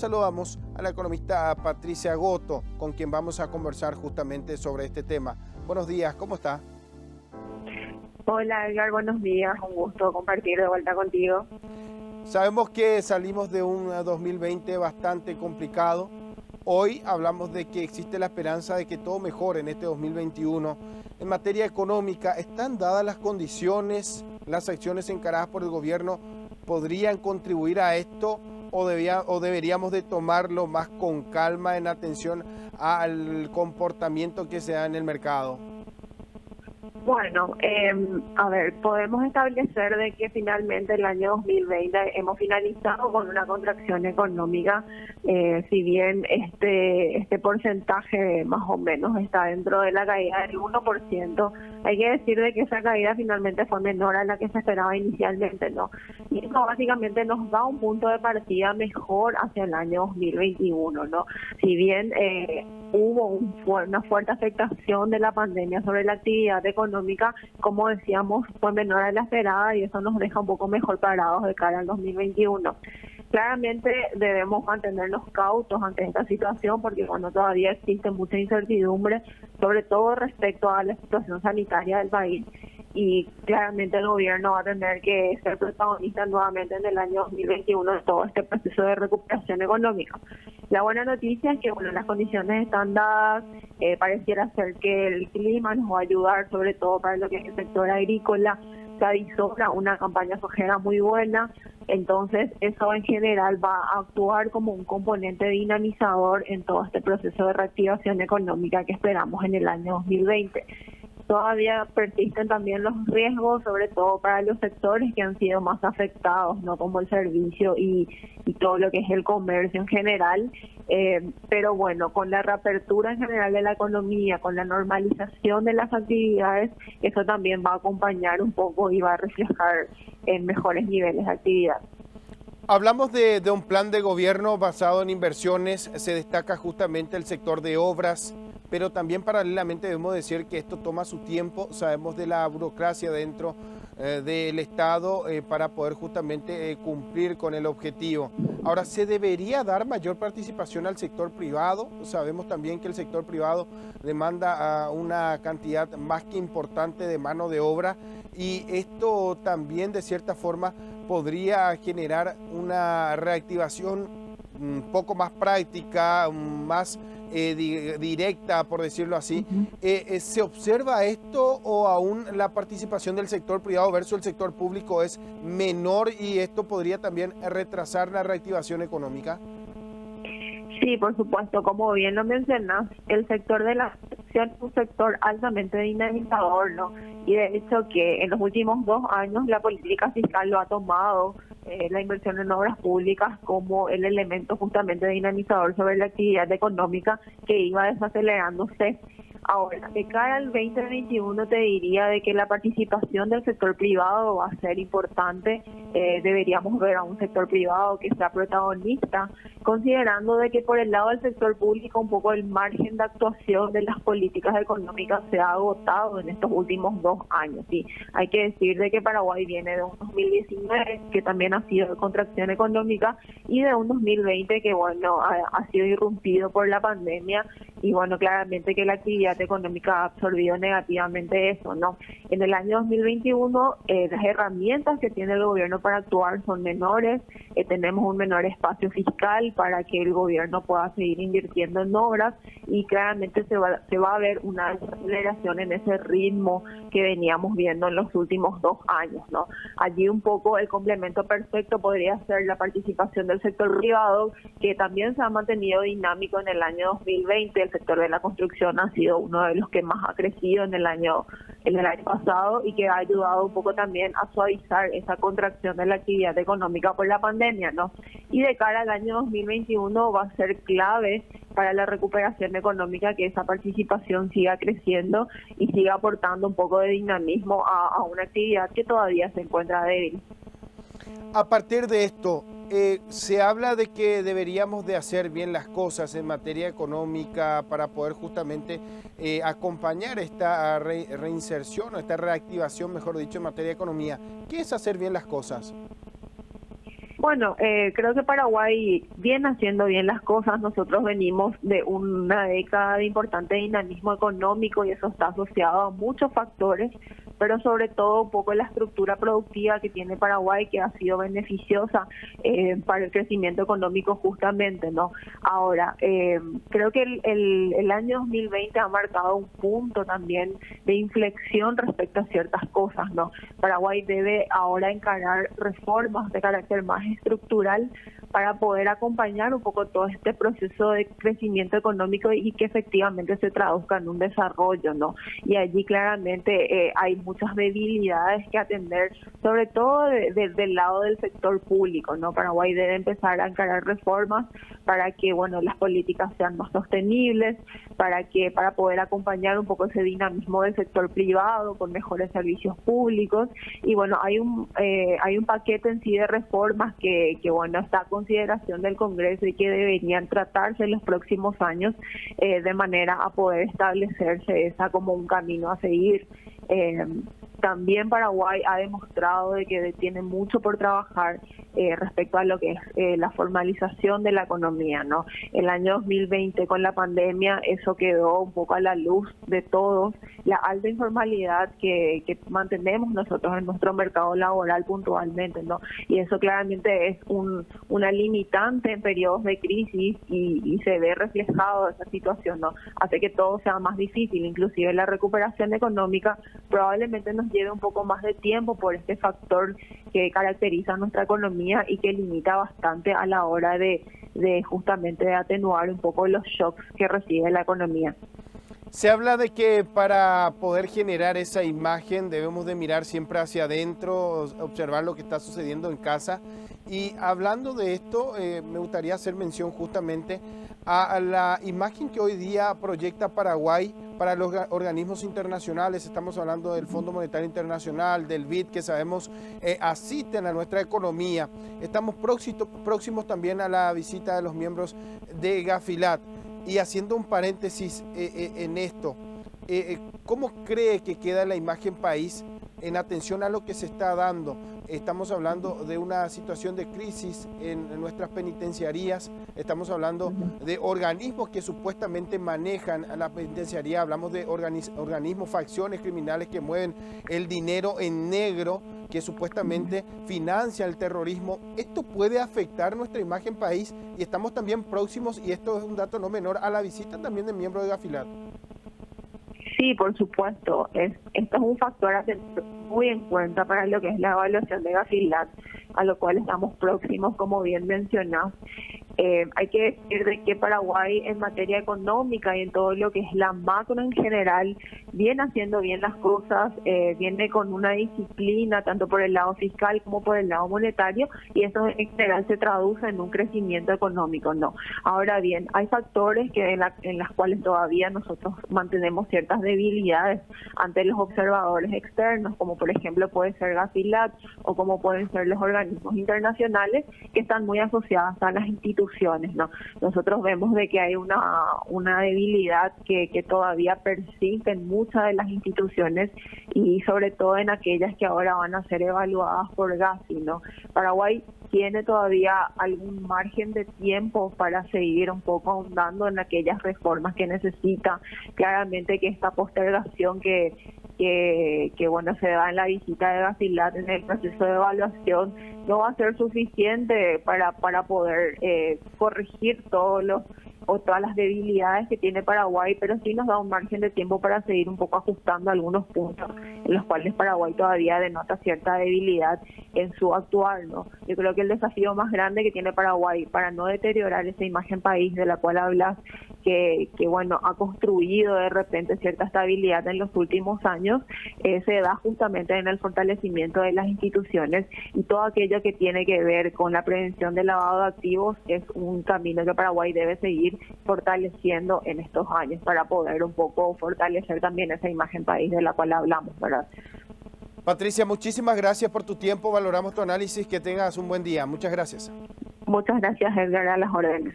saludamos a la economista Patricia Goto, con quien vamos a conversar justamente sobre este tema. Buenos días, ¿cómo está? Hola Edgar, buenos días, un gusto compartir de vuelta contigo. Sabemos que salimos de un 2020 bastante complicado. Hoy hablamos de que existe la esperanza de que todo mejore en este 2021. En materia económica, ¿están dadas las condiciones, las acciones encaradas por el gobierno podrían contribuir a esto o deberíamos de tomarlo más con calma en atención al comportamiento que se da en el mercado? Bueno, a ver, podemos establecer de que finalmente el año 2020 hemos finalizado con una contracción económica, si bien este porcentaje más o menos está dentro de la caída del 1%, hay que decir de que esa caída finalmente fue menor a la que se esperaba inicialmente, ¿no? Y eso básicamente nos da un punto de partida mejor hacia el año 2021, ¿no? Si bien hubo una fuerte afectación de la pandemia sobre la actividad económica, como decíamos, fue menor a la esperada y eso nos deja un poco mejor parados de cara al 2021. Claramente debemos mantenernos cautos ante esta situación porque todavía existe mucha incertidumbre, sobre todo respecto a la situación sanitaria del país. Y claramente el gobierno va a tener que ser protagonista nuevamente en el año 2021 de todo este proceso de recuperación económica. La buena noticia es que las condiciones están dadas, pareciera ser que el clima nos va a ayudar, sobre todo para lo que es el sector agrícola. Se avisora una campaña sojera muy buena, entonces eso en general va a actuar como un componente dinamizador en todo este proceso de reactivación económica que esperamos en el año 2020. Todavía persisten también los riesgos, sobre todo para los sectores que han sido más afectados, no como el servicio y todo lo que es el comercio en general. Pero con la reapertura en general de la economía, con la normalización de las actividades, eso también va a acompañar un poco y va a reflejar en mejores niveles de actividad. Hablamos de un plan de gobierno basado en inversiones, se destaca justamente el sector de obras, pero también paralelamente debemos decir que esto toma su tiempo, sabemos de la burocracia dentro del Estado para poder justamente cumplir con el objetivo. Ahora, ¿se debería dar mayor participación al sector privado? Sabemos también que el sector privado demanda una cantidad más que importante de mano de obra y esto también de cierta forma podría generar una reactivación un poco más práctica, más directa, por decirlo así. ¿Se observa esto o aún la participación del sector privado versus el sector público es menor y esto podría también retrasar la reactivación económica? Sí, por supuesto, como bien lo mencionas, el sector de la construcción es un sector altamente dinamizador, ¿no? Y de hecho que en los últimos 2 años la política fiscal lo ha tomado, la inversión en obras públicas como el elemento justamente dinamizador sobre la actividad económica que iba desacelerándose. Ahora, de cara al 2021 te diría de que la participación del sector privado va a ser importante. Deberíamos ver a un sector privado que sea protagonista, considerando de que por el lado del sector público un poco el margen de actuación de las políticas económicas se ha agotado en estos últimos 2 años. ¿Sí? Hay que decir de que Paraguay viene de un 2019 que también ha sido de contracción económica y de un 2020 que ha sido irrumpido por la pandemia y claramente que la actividad económica ha absorbido negativamente eso, ¿no? En el año 2021 las herramientas que tiene el gobierno para actuar son menores, tenemos un menor espacio fiscal para que el gobierno pueda seguir invirtiendo en obras y claramente se va a ver una aceleración en ese ritmo que veníamos viendo en los últimos 2 años, ¿no? Allí un poco el complemento perfecto podría ser la participación del sector privado, que también se ha mantenido dinámico en el año 2020. El sector de la construcción ha sido uno de los que más ha crecido en el año pasado y que ha ayudado un poco también a suavizar esa contracción de la actividad económica por la pandemia, ¿no? Y de cara al año 2021 va a ser clave para la recuperación económica que esa participación siga creciendo y siga aportando un poco de dinamismo a una actividad que todavía se encuentra débil. A partir de esto, se habla de que deberíamos de hacer bien las cosas en materia económica para poder justamente acompañar esta reinserción o esta reactivación, mejor dicho, en materia de economía. ¿Qué es hacer bien las cosas? Bueno, creo que Paraguay viene haciendo bien las cosas. Nosotros venimos de una década de importante dinamismo económico y eso está asociado a muchos factores, pero sobre todo un poco la estructura productiva que tiene Paraguay, que ha sido beneficiosa para el crecimiento económico justamente, ¿no? Ahora, creo que el año 2020 ha marcado un punto también de inflexión respecto a ciertas cosas, ¿no? Paraguay debe ahora encarar reformas de carácter más estructural para poder acompañar un poco todo este proceso de crecimiento económico y que efectivamente se traduzca en un desarrollo, ¿no? Y allí claramente hay muchas debilidades que atender, sobre todo del lado del sector público, ¿no? Paraguay debe empezar a encarar reformas para que, bueno, las políticas sean más sostenibles, para poder acompañar un poco ese dinamismo del sector privado con mejores servicios públicos. Y bueno, hay un paquete en sí de reformas que bueno, está a consideración del Congreso y que deberían tratarse en los próximos años de manera a poder establecerse esa como un camino a seguir. También Paraguay ha demostrado de que tiene mucho por trabajar respecto a lo que es la formalización de la economía, ¿no? El año 2020 con la pandemia eso quedó un poco a la luz de todos, la alta informalidad que mantenemos nosotros en nuestro mercado laboral puntualmente, ¿no? Y eso claramente es una limitante en periodos de crisis y se ve reflejado esa situación, ¿no? Hace que todo sea más difícil, inclusive la recuperación económica probablemente nos lleve un poco más de tiempo por este factor que caracteriza nuestra economía y que limita bastante a la hora de justamente de atenuar un poco los shocks que recibe la economía. Se habla de que para poder generar esa imagen debemos de mirar siempre hacia adentro, observar lo que está sucediendo en casa. Y hablando de esto, me gustaría hacer mención justamente a la imagen que hoy día proyecta Paraguay para los organismos internacionales. Estamos hablando del Fondo Monetario Internacional, del BID, que sabemos asisten a nuestra economía. Estamos próximos también a la visita de los miembros de Gafilat. Y haciendo un paréntesis en esto, ¿cómo cree que queda la imagen país en atención a lo que se está dando? Estamos hablando de una situación de crisis en nuestras penitenciarías, estamos hablando de organismos que supuestamente manejan a la penitenciaría, hablamos de organismos, facciones criminales que mueven el dinero en negro, que supuestamente financia el terrorismo. Esto puede afectar nuestra imagen país y estamos también próximos, y esto es un dato no menor, a la visita también de miembros de Gafilat. Sí, por supuesto. Esto es un factor a tener muy en cuenta para lo que es la evaluación de Gafilat, a lo cual estamos próximos, como bien mencionás. Hay que decir de que Paraguay en materia económica y en todo lo que es la macro en general viene haciendo bien las cosas, viene con una disciplina tanto por el lado fiscal como por el lado monetario, y eso en general se traduce en un crecimiento económico, ¿no? Ahora bien, hay factores que en las cuales todavía nosotros mantenemos ciertas debilidades ante los observadores externos, como por ejemplo puede ser Gafilat o como pueden ser los organismos internacionales que están muy asociados a las instituciones, ¿no? Nosotros vemos de que hay una debilidad que todavía persiste en muchas de las instituciones y sobre todo en aquellas que ahora van a ser evaluadas por Gafi, ¿no? Paraguay tiene todavía algún margen de tiempo para seguir un poco ahondando en aquellas reformas que necesita. Claramente que esta postergación que bueno, se da en la visita de Gafilat en el proceso de evaluación no va a ser suficiente para poder corregir todas las debilidades que tiene Paraguay, pero sí nos da un margen de tiempo para seguir un poco ajustando algunos puntos en los cuales Paraguay todavía denota cierta debilidad en su actuar, ¿no? Yo creo que el desafío más grande que tiene Paraguay para no deteriorar esa imagen país de la cual hablas, que bueno, ha construido de repente cierta estabilidad en los últimos años, se da justamente en el fortalecimiento de las instituciones, y todo aquello que tiene que ver con la prevención del lavado de activos es un camino que Paraguay debe seguir fortaleciendo en estos años para poder un poco fortalecer también esa imagen país de la cual hablamos, ¿verdad? Patricia, muchísimas gracias por tu tiempo, valoramos tu análisis, que tengas un buen día. Muchas gracias. Muchas gracias, Edgar, a las órdenes.